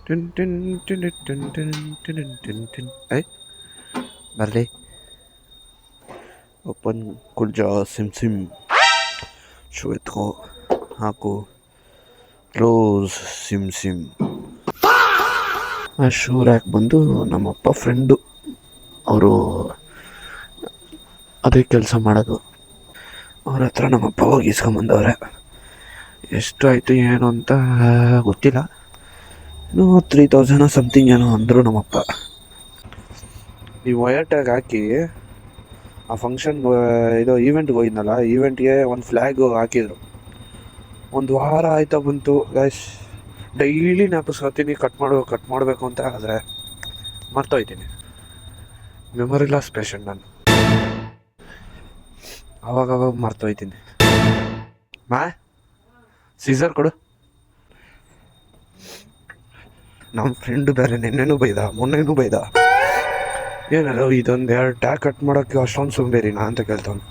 Tin tin tin tin tin tin tin tin. I ಬರಲಿ open ಕುಲ್ಜ sim sim shoe ಎತ್ಕೋ ಹಾಕು close sim sim. ಆ shoe rack ಬಂದು ನಮ್ಮಪ್ಪ friend, ಅವರು ಅದೇ ಕೆಲಸ ಮಾಡೋದು. ಅವ್ರ ಹತ್ರ ನಮ್ಮಪ್ಪ ಹೋಗಿ ಇಸ್ಕೊಂಬಂದವ್ರೆ. ಎಷ್ಟು ಆಯಿತು ಏನು ಅಂತ ಗೊತ್ತಿಲ್ಲ, ಇನ್ನೂ 3000 ಸಮಥಿಂಗ್ ಏನೋ ಅಂದರು ನಮ್ಮಪ್ಪ. ಈ ವಯರ್ ಟ್ಯಾಗ್ ಹಾಕಿ ಆ ಫಂಕ್ಷನ್ ಇದು ಈವೆಂಟ್ಗೆ ಹೋಗಿದ್ನಲ್ಲ, ಈವೆಂಟ್ಗೆ ಒಂದು ಫ್ಲ್ಯಾಗು ಹಾಕಿದ್ರು. ಒಂದು ವಾರ ಆಯ್ತಾ ಬಂತು ಗೈಸ್. ಡೈಲಿ ಜ್ಞಾಪಿಸ್ಕೊತೀನಿ ಕಟ್ ಮಾಡಬೇಕು ಅಂತ, ಆದರೆ ಮರ್ತೋಯ್ತೀನಿ. ಮೆಮೊರಿ ಲಾಸ್ ಪೇಷಂಟ್ ನಾನು, ಅವಾಗವಾಗ ಮರ್ತೋಯ್ತೀನಿ. ಸೀಸರ್ ಕೊಡು. ನಮ್ಮ ಫ್ರೆಂಡು ಬೇರೆ ನಿನ್ನೆನೂ ಬೈದ ಮೊನ್ನೆನೂ ಬೈದ, ಏನಲ್ಲ ಇದೊಂದು 2 ಟ್ಯಾಗ್ ಕಟ್ ಮಾಡೋಕ್ಕೆ ಅಷ್ಟೊಂದು ಸುಂಬೇರಿನಾ ಅಂತ ಕೇಳ್ತಾನೆ.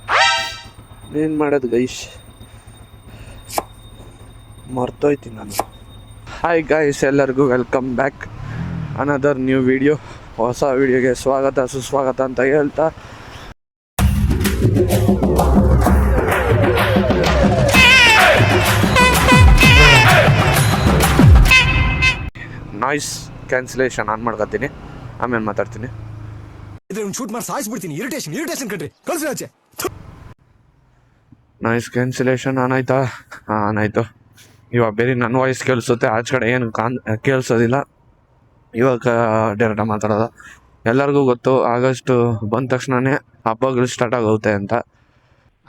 ಏನು ಮಾಡೋದು ಗೈಸ್, ಮರ್ತೋಯ್ತೀನಿ ನಾನು. ಹಾಯ್ ಗಾಯ್ಸ್, ಎಲ್ಲರಿಗೂ welcome back another new video. ಹೊಸ ವಿಡಿಯೋಗೆ ಸ್ವಾಗತ ಸುಸ್ವಾಗತ ಅಂತ ಹೇಳ್ತಾ, ನಾಯ್ಸ್ ಕ್ಯಾನ್ಸಲೇಷನ್ ಆನ್ ಮಾಡ್ಕೊತೀನಿ, ಆಮೇಲೆ ಮಾತಾಡ್ತೀನಿ. ನಾಯ್ಸ್ ಕ್ಯಾನ್ಸಲೇಷನ್ ಆನ್ ಆಯ್ತಾ? ಆನ್ ಆಯಿತು. ಇವಾಗ ಬೇರೆ ನನ್ನ ವಾಯ್ಸ್ ಕೇಳಿಸುತ್ತೆ, ಆಚೆ ಕಡೆ ಏನು ಕೇಳಿಸೋದಿಲ್ಲ. ಇವಾಗ ಡೈರೆಕ್ಟಾಗಿ ಮಾತಾಡೋದು. ಎಲ್ಲರಿಗೂ ಗೊತ್ತು ಆಗಸ್ಟ್ ಬಂದ ತಕ್ಷಣನೇ ಹಬ್ಬಗಳು ಸ್ಟಾರ್ಟ್ ಆಗುತ್ತೆ ಅಂತ.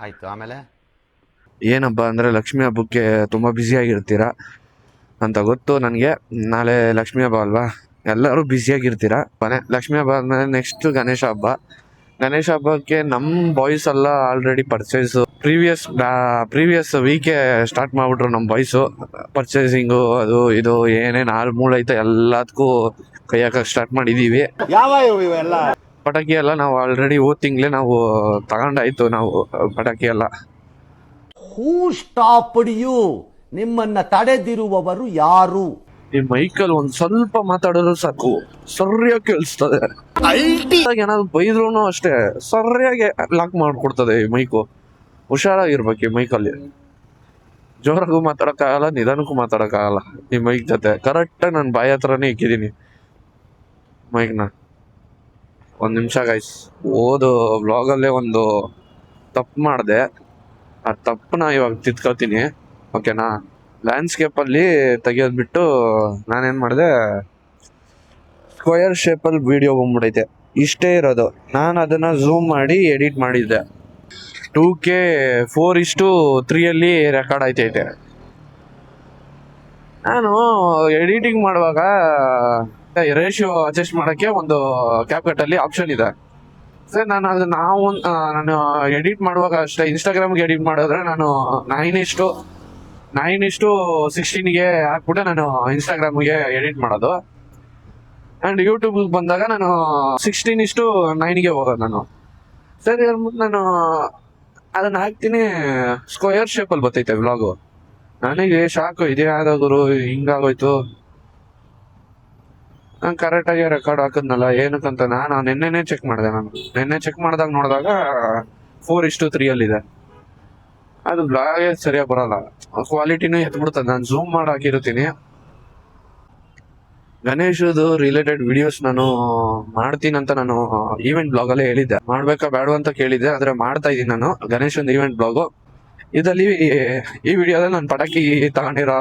ಆಯಿತು, ಆಮೇಲೆ ಏನು ಹಬ್ಬ ಅಂದರೆ ಲಕ್ಷ್ಮೀ ಹಬ್ಬಕ್ಕೆ ತುಂಬ ಬ್ಯುಸಿಯಾಗಿರ್ತೀರ ಅಂತ ಗೊತ್ತು ನನಗೆ. ನಾಳೆ ಲಕ್ಷ್ಮೀ ಹಬ್ಬ ಅಲ್ವಾ, ಎಲ್ಲರೂ ಬ್ಯುಸಿಯಾಗಿರ್ತೀರ. ಲಕ್ಷ್ಮೀ ಹಬ್ಬ ಆದಮೇಲೆ ನೆಕ್ಸ್ಟ್ ಗಣೇಶ ಹಬ್ಬ. ಗಣೇಶ ಹಬ್ಬಕ್ಕೆ ನಮ್ಮ ಬಾಯ್ಸ್ ಎಲ್ಲ ಆಲ್ರೆಡಿ ಪರ್ಚೇಸು ಪ್ರೀವಿಯಸ್ ವೀಕೆ ಸ್ಟಾರ್ಟ್ ಮಾಡಿಬಿಟ್ರು ನಮ್ಮ ಬಾಯ್ಸು. ಪರ್ಚೇಸಿಂಗು ಅದು ಇದು ಏನೇನು ಮೂಳೈತೆ ಎಲ್ಲದಕ್ಕೂ ಕೈ ಹಾಕಕ್ಕೆ ಸ್ಟಾರ್ಟ್ ಮಾಡಿದ್ದೀವಿ. ಪಟಾಕಿ ಎಲ್ಲ ನಾವು ಆಲ್ರೆಡಿ ತಿಂಗಳೇ ನಾವು ತಗೊಂಡಾಯ್ತು. ನಾವು ಪಟಾಕಿ ಎಲ್ಲ ಹೂ ಸ್ಟಾಪ್ಡ್ ಯು, ನಿಮ್ಮನ್ನ ತಡೆದಿರುವವರು ಯಾರು? ಈ ಮೈಕಲ್ ಒಂದ್ ಸ್ವಲ್ಪ ಮಾತಾಡಿದ್ರು ಸಾಕು ಸರಿಯಾಗಿ ಕೇಳಿಸ್ತದೆ. ಏನಾದ್ರು ಬೈದ್ರು ಅಷ್ಟೇ ಸರಿಯಾಗಿ ಲಾಕ್ ಮಾಡ್ಕೊಡ್ತದೆ ಈ ಮೈಕು. ಹುಷಾರಾಗಿರ್ಬೇಕು ಈ ಮೈಕಲ್ಲಿ. ಜೋರಾಗೂ ಮಾತಾಡಕ್ಕಾಗಲ್ಲ, ನಿಧಾನಕ್ಕೂ ಮಾತಾಡಕ್ಕಾಗಲ್ಲ ಈ ಮೈಕ್ ಜೊತೆ. ಕರೆಕ್ಟಾಗಿ ನಾನು ಬಾಯಿ ಹತ್ರನೇ ಇಕ್ಕಿದ್ದೀನಿ ಮೈಕ್ನ. 1 ನಿಮಿಷ ಗೈಸ್, ಬ್ಲಾಗಲ್ಲೇ ಒಂದು ತಪ್ಪು ಮಾಡಿದೆ. ಆ ತಪ್ಪನ್ನ ಇವಾಗ ತಿದ್ಕೋತೀನಿ, ಓಕೆನಾ? ಲ್ಯಾಂಡ್ಸ್ಕೇಪಲ್ಲಿ ತೆಗಿಯೋದ್ಬಿಟ್ಟು ನಾನೇನು ಮಾಡಿದೆ, ಸ್ಕ್ವಯರ್ ಶೇಪಲ್ಲಿ ವಿಡಿಯೋ ಬಂದ್ಬಿಟ್ಟೈತೆ. ಇಷ್ಟೇ ಇರೋದು. ನಾನು ಅದನ್ನು ಝೂಮ್ ಮಾಡಿ ಎಡಿಟ್ ಮಾಡಿದ್ದೆ. 2K 4:3 record ಆಯ್ತೈತೆ. ನಾನು ಎಡಿಟಿಂಗ್ ಮಾಡುವಾಗ ರೇಷಿಯೋ ಅಡ್ಜಸ್ಟ್ ಮಾಡೋಕ್ಕೆ ಒಂದು ಕ್ಯಾಪ್ಕಟ್ಟಲ್ಲಿ ಆಪ್ಷನ್ ಇದೆ. ಸರ್ ನಾನು ನಾನು ಎಡಿಟ್ ಮಾಡುವಾಗ ಅಷ್ಟೇ, ಇನ್ಸ್ಟಾಗ್ರಾಮ್ಗೆ ಎಡಿಟ್ ಮಾಡಿದ್ರೆ ನಾನು 9:16 ಹಾಕ್ಬಿಟ್ಟು ನಾನು ಇನ್ಸ್ಟಾಗ್ರಾಮ್ಗೆ ಎಡಿಟ್ ಮಾಡೋದು. ಆ್ಯಂಡ್ ಯೂಟ್ಯೂಬ್ಗೆ ಬಂದಾಗ ನಾನು 16:9 ಹೋಗೋದು ನಾನು. ಸರಿ ಅಂದ್ಬಿಟ್ಟು ನಾನು ಅದನ್ನು ಹಾಕ್ತೀನಿ, ಸ್ಕ್ವಯರ್ ಶೇಪಲ್ಲಿ ಬರ್ತೈತೆ ವ್ಲಾಗು. ನನಗೆ ಶಾಕು, ಇದೇ ಆದಾದ್ರು ಹಿಂಗಾಗೋಯ್ತು. ನಾನು ಕರೆಕ್ಟಾಗಿ ರೆಕಾರ್ಡ್ ಹಾಕಿದ್ನಲ್ಲ, ಏನಕ್ಕಂತ ನಾನು ನಿನ್ನೆನೇ ಚೆಕ್ ಮಾಡಿದೆ. ನಿನ್ನೆ ಚೆಕ್ ನೋಡಿದಾಗ 4:3 ಅದು ಬ್ಲಾಗೇ ಸರಿಯಾಗಿ ಬರೋಲ್ಲ, ಕ್ವಾಲಿಟಿನೂ ಎತ್ಬಿಡ್ತದೆ. ನಾನು ಝೂಮ್ ಮಾಡಿ ಹಾಕಿರ್ತೀನಿ. ಗಣೇಶದು ರಿಲೇಟೆಡ್ ವಿಡಿಯೋಸ್ ನಾನು ಮಾಡ್ತೀನಿ ಅಂತ ನಾನು ಈವೆಂಟ್ ಬ್ಲಾಗಲ್ಲೇ ಹೇಳಿದ್ದೆ. ಮಾಡ್ಬೇಕಾ ಬೇಡ ಅಂತ ಕೇಳಿದ್ದೆ, ಆದರೆ ಮಾಡ್ತಾ ಇದ್ದೀನಿ ನಾನು ಗಣೇಶನ್ ಈವೆಂಟ್ ಬ್ಲಾಗು. ಇದರಲ್ಲಿ ಈ ವಿಡಿಯೋದಲ್ಲಿ ನಾನು ಪಟಾಕಿ ತಗೊಂಡಿರೋ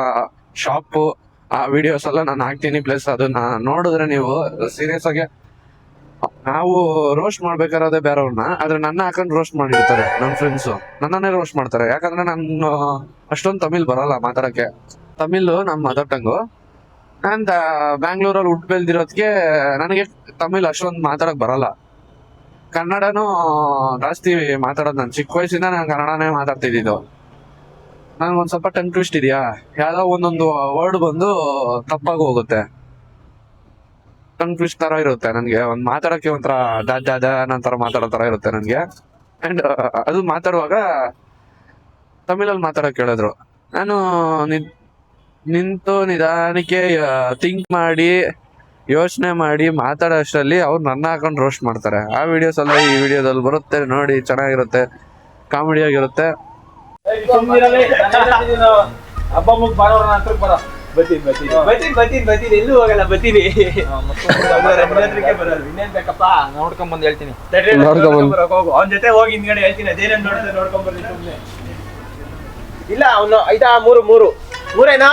ಶಾಪು ಆ ವಿಡಿಯೋಸ್ ಎಲ್ಲ ನಾನು ಹಾಕ್ತೀನಿ. ಪ್ಲಸ್ ಅದನ್ನ ನೋಡಿದ್ರೆ ನೀವು ಸೀರಿಯಸ್ ಆಗಿ, ನಾವು ರೋಸ್ಟ್ ಮಾಡ್ಬೇಕಾರದೇ ಬೇರೆಯವ್ರನ್ನ, ಆದ್ರೆ ನನ್ನ ಹಾಕೊಂಡು ರೋಸ್ಟ್ ಮಾಡಿರ್ತಾರೆ ನನ್ನ ಫ್ರೆಂಡ್ಸು. ನನ್ನನ್ನೇ ರೋಸ್ಟ್ ಮಾಡ್ತಾರೆ, ಯಾಕಂದ್ರೆ ನಾನು ಅಷ್ಟೊಂದು ತಮಿಳ್ ಬರಲ್ಲ ಮಾತಾಡಕ್ಕೆ. ತಮಿಳು ನಮ್ಮ ಮದರ್ ಟಂಗು. ನಾನು ಬ್ಯಾಂಗ್ಳೂರಲ್ಲಿ ಹುಟ್ಟು ಬೆಳೆದಿರೋದಕ್ಕೆ ನನಗೆ ತಮಿಳ್ ಅಷ್ಟೊಂದು ಮಾತಾಡಕ್ ಬರಲ್ಲ. ಕನ್ನಡನೂ ಜಾಸ್ತಿ ಮಾತಾಡೋದು. ನಾನು ಚಿಕ್ಕ ವಯಸ್ಸಿಂದ ನಾನು ಕನ್ನಡನೇ ಮಾತಾಡ್ತಿದ್ದು. ನನಗೊಂದು ಸ್ವಲ್ಪ ಟಂಗ್ ಟ್ವಿಸ್ಟ್ ಇದೆಯಾ, ಯಾವುದೋ ಒಂದೊಂದು ವರ್ಡ್ ಬಂದು ತಪ್ಪಾಗಿ ಹೋಗುತ್ತೆ, ಟಂಗ್ ಟ್ವಿಸ್ಟ್ ತರ ಇರುತ್ತೆ ನನಗೆ. ಒಂದು ಮಾತಾಡೋಕ್ಕೆ ಒಂಥರ ದಾದ ನಂತರ ಮಾತಾಡೋ ಥರ ಇರುತ್ತೆ ನನಗೆ. ಆ್ಯಂಡ್ ಅದು ಮಾತಾಡುವಾಗ ತಮಿಳಲ್ಲಿ ಮಾತಾಡೋಕೆ ಹೇಳಿದ್ರು. ನಾನು ನಿಂತು ನಿಧಾನಕ್ಕೆ ಥಿಂಕ್ ಮಾಡಿ ಯೋಚನೆ ಮಾಡಿ ಮಾತಾಡೋ ಅಷ್ಟರಲ್ಲಿ ಅವ್ರು ನನ್ನ ಹಾಕೊಂಡು ರೋಸ್ಟ್ ಮಾಡ್ತಾರೆ. ಆ ವಿಡಿಯೋಸ್ ಎಲ್ಲ ಈ ವಿಡಿಯೋದಲ್ಲಿ ಬರುತ್ತೆ, ನೋಡಿ, ಚೆನ್ನಾಗಿರುತ್ತೆ, ಕಾಮಿಡಿ ಆಗಿರುತ್ತೆ. ಹಬ್ಬ ಮುಗ್ ಬಾರೋಣ ಅಂತ ಬರ ಬರ್ತೀನಿ ಎಲ್ಲೂ ಹೋಗಲ್ಲ, ಬರ್ತೀನಿ. ಇನ್ನೇನ್ ಬೇಕಪ್ಪ ನೋಡ್ಕೊಂಡ್ ಹೇಳ್ತೀನಿ. ಹೋಗು ಅವ್ನ ಜೊತೆ ಹೋಗಿ ಹಿಂದ್ಗಡೆ ಹೇಳ್ತೀನಿ, ಅದೇನೇನ್ ನೋಡಿದ್ರೆ ನೋಡ್ಕೊಂಡ್ ಬರ್ತೀನಿ ಸುಮ್ನೆ. ಇಲ್ಲ ಅವನು ಐದಾ ಮೂರೇನಾ?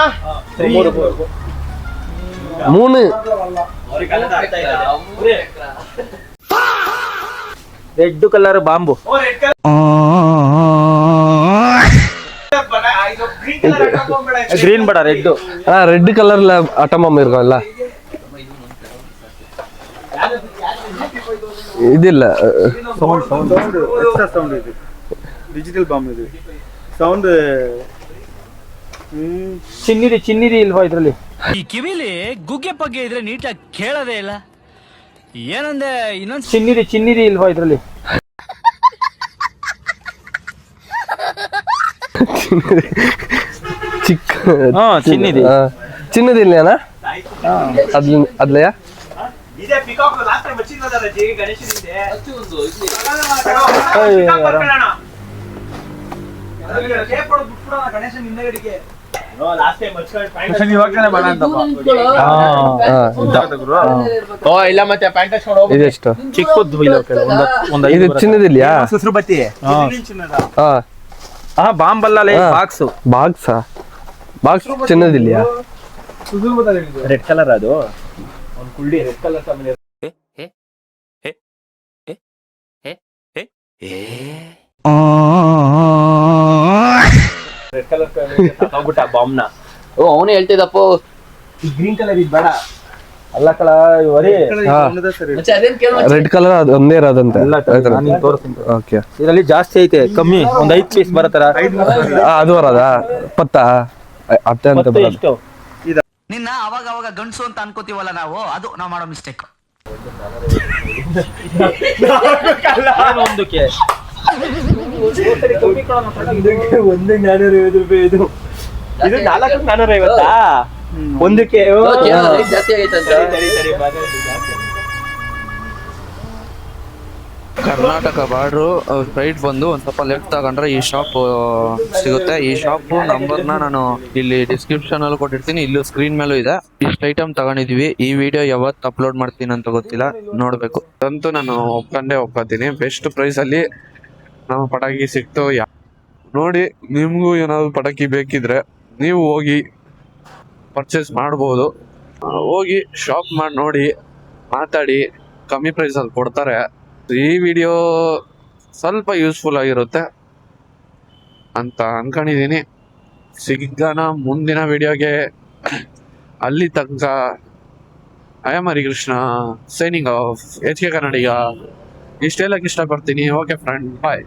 Moon red colour bomb, green ಬೇಡ, ರೆಡ್. ரெட் கலர்ல அட்டமம் இருக்கும் இல்ல, இது இல்ல ಸೌಂಡ್ ಇದು ಡಿಜಿಟಲ್ ಬಾಂಬ್ ಇದು ಸೌಂಡ್. ಚಿನ್ನಿರಿ ಇಲ್ವಾ ಇದ್ರಲ್ಲಿ? ಈ ಕಿವಿಲಿ ಗುಗ್ಗೆ ಪಗ್ಗೆ ಇದ್ರೆ ನೀಟಾಗಿ ಕೇಳೋದೇ ಇಲ್ಲ. ಏನಂದೆ ಇನ್ನೊಂದ್ ಚಿನ್ನಿರಿ ಇಲ್ವಾ ಇದ್ರಲ್ಲಿ? ಚಿನ್ನಿರಿ ಚಿನ್ನದ இல்லையாண்ணா? அதுலயா? ಇದೇ ಪಿಕಾಕ್ ಲಾಸ್ಟ್ ಟೈಮ್ ಬಚ್ಚಿನದಲ್ಲ ಜಿ ಗಣೇಶನಿಂದೆ. ಗಣೇಶನ್ ಹಿಂದಗಡೆಗೆ ಲಾಸ್ಟ್ ಟೈಮ್ ಇಲ್ಲ ಮತ್ತೆ ಪ್ಯಾಂಟ್ ಹಚ್ಕೊಂಡು ಹೋಗಿ. ಇದೆಷ್ಟು? ಚಿಕ್ಕದ್ದು ಇದು ಚಿನ್ನದಿಲ್ಯಾ? ಸುಸ್ರು ಬತ್ತಿ ಹಾ, ಬಾಂಬ್ ಅಲ್ಲ, ಬಾಕ್ಸ್. ಬಾಕ್ಸ್ ಚಿನ್ನದಿಲ್ಯಾ? ರೆಡ್ ಕಲರ್ ಅದು ಒಂದು ಕುಳ್ಳಿ ರೆಡ್ ಕಲರ್ ಸಾಮಾನ್ಯ. ರೆಡ್ ಕಲರ್ ತಗೋಬಿಟ್ಟ ಬಾಂಬ್ನ. ಓ ಅವನೇ ಹೇಳ್ತಿದ್ದಪ್ಪ. ಗ್ರೀನ್ ಕಲರ್ ಇದು ಬೇಡ ಅಲ್ಲ ಕಳ ಇವರಿ. ಮತ್ತೆ ಅದೇನ್ ಕೇಳ ರೆಡ್ ಕಲರ್ ಅದು ಒಂದೇ ಇರೋದಂತೆ. ಓಕೆ, ಇದರಲ್ಲಿ ಜಾಸ್ತಿ ಐತೆ, ಕಮ್ಮಿ ಒಂದ್ 5 ಪೀಸ್ ಬರತ್ತಾರ. ಅದು ಬರೋದಾ? ಪತ್ತಾ ಅತ್ತೆ ಅಂತ ಬರೋದು. ಎಷ್ಟು ನಿನ್ನ ಅವಾಗ ಅವಾಗ ಗಂಡ್ಸು ಅಂತ ಅನ್ಕೋತೀವಲ್ಲ ನಾವು, ಅದು ನಾವು ಮಾಡೋ ಮಿಸ್ಟೇಕ್. ಒಂದಕ್ಕೆ 1,450 ಇದು 4,450 ಒಂದಕ್ಕೆ. ಜಾಸ್ತಿ ಆಗೈತಂತ. ಕರ್ನಾಟಕ ಬಾರ್ಡ್ರು ಸೈಡ್ ಬಂದು ಒಂದ್ ಸ್ವಲ್ಪ ಲೆಫ್ಟ್ ತಗೊಂಡ್ರೆ ಈ ಶಾಪ್ ಸಿಗುತ್ತೆ. ಈ ಶಾಪ್ ನಂಬರ್ನ ನಾನು ಇಲ್ಲಿ ಡಿಸ್ಕ್ರಿಪ್ಷನ್ ಅಲ್ಲಿ ಕೊಟ್ಟಿರ್ತೀನಿ, ಇಲ್ಲೂ ಸ್ಕ್ರೀನ್ ಮೇಲೂ ಇದೆ. ಇಷ್ಟು ಐಟಮ್ ತಗೊಂಡಿದೀವಿ. ಈ ವಿಡಿಯೋ ಯಾವತ್ತು ಅಪ್ಲೋಡ್ ಮಾಡ್ತೀನಿ ಅಂತ ಗೊತ್ತಿಲ್ಲ, ನೋಡ್ಬೇಕು. ಅಂತೂ ನಾನು ಒಪ್ಕೊತೀನಿ. ಬೆಸ್ಟ್ ಪ್ರೈಸ್ ಅಲ್ಲಿ ನಮ್ಮ ಪಟಾಕಿ ಸಿಕ್ತು. ನೋಡಿ, ನಿಮ್ಗೂ ಏನಾದ್ರು ಪಟಾಕಿ ಬೇಕಿದ್ರೆ ನೀವು ಹೋಗಿ ಪರ್ಚೇಸ್ ಮಾಡ್ಬೋದು. ಹೋಗಿ ಶಾಪ್ ಮಾಡಿ ನೋಡಿ, ಮಾತಾಡಿ, ಕಮ್ಮಿ ಪ್ರೈಸ್ ಅಲ್ಲಿ ಕೊಡ್ತಾರೆ. ಈ ವಿಡಿಯೋ ಸ್ವಲ್ಪ ಯೂಸ್ಫುಲ್ ಆಗಿರುತ್ತೆ ಅಂತ ಅನ್ಕೊಂಡಿದೀನಿ. ಸಿಗೋಣ ಮುಂದಿನ ವಿಡಿಯೋಗೆ. ಅಲ್ಲಿ ತನಕ I am Harikrishna signing off. HK ಕನ್ನಡಿಗ. ಇಷ್ಟೆಲ್ಲಕ್ಕೆ ಇಷ್ಟಪಡ್ತೀನಿ. ಓಕೆ ಫ್ರೆಂಡ್, ಬಾಯ್.